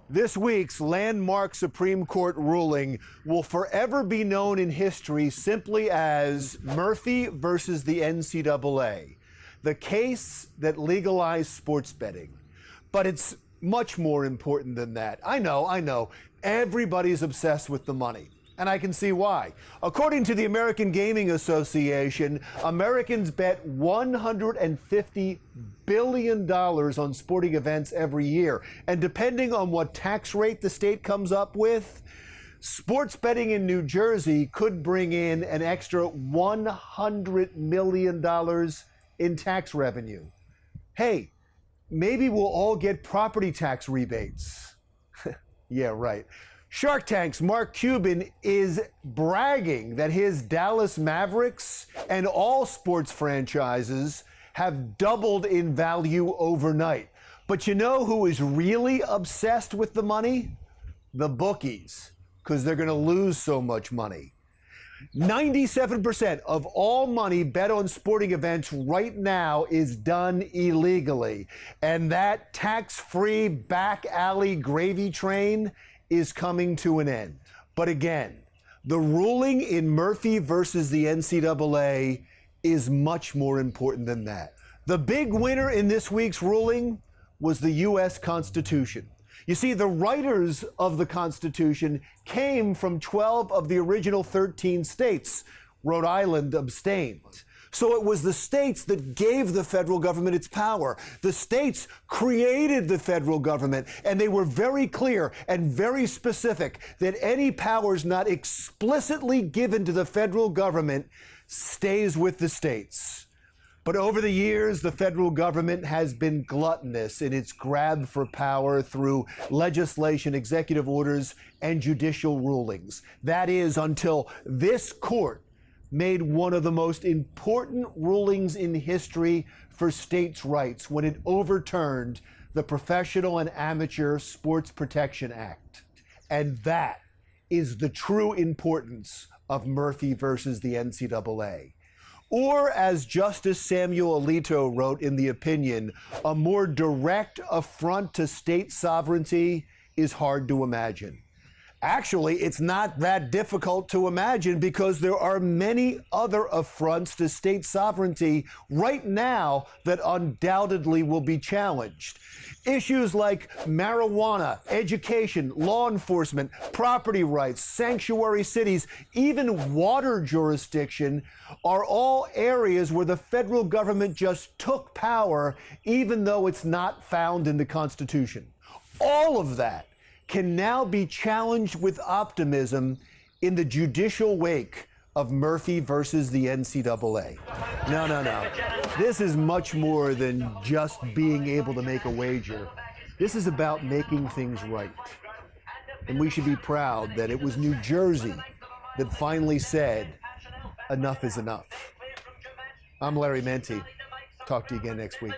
This week's landmark Supreme Court ruling will forever be known in history simply as Murphy versus the NCAA, the case that legalized sports betting. But it's much more important than that. I know. Everybody's obsessed with the money, and I can see why. According to the American Gaming Association, Americans bet $150 billion on sporting events every year. And depending on what tax rate the state comes up with, sports betting in New Jersey could bring in an extra $100 million in tax revenue. Hey, maybe we'll all get property tax rebates. Yeah, right. Shark Tank's Mark Cuban is bragging that his Dallas Mavericks and all sports franchises have doubled in value overnight. But you know who is really obsessed with the money? The bookies, because they're going to lose so much money. 97% of all money bet on sporting events right now is done illegally. And that tax-free back alley gravy train is coming to an end. But again, the ruling in Murphy versus the NCAA is much more important than that. The big winner in this week's ruling was the U.S. Constitution. You see, the writers of the Constitution came from 12 of the original 13 states. Rhode Island abstained. So it was the states that gave the federal government its power. The states created the federal government, and they were very clear and very specific that any powers not explicitly given to the federal government stays with the states. But over the years, the federal government has been gluttonous in its grab for power through legislation, executive orders, and judicial rulings. That is, until this court made one of the most important rulings in history for states' rights when it overturned the Professional and Amateur Sports Protection Act. And that is the true importance of Murphy versus the NCAA. Or, as Justice Samuel Alito wrote in the opinion, a more direct affront to state sovereignty is hard to imagine. Actually, it's not that difficult to imagine because there are many other affronts to state sovereignty right now that undoubtedly will be challenged. Issues like marijuana, education, law enforcement, property rights, sanctuary cities, even water jurisdiction are all areas where the federal government just took power even though it's not found in the Constitution. All of that can now be challenged with optimism in the judicial wake of Murphy versus the NCAA. No. This is much more than just being able to make a wager. This is about making things right. And we should be proud that it was New Jersey that finally said, enough is enough. I'm Larry Mendte. Talk to you again next week.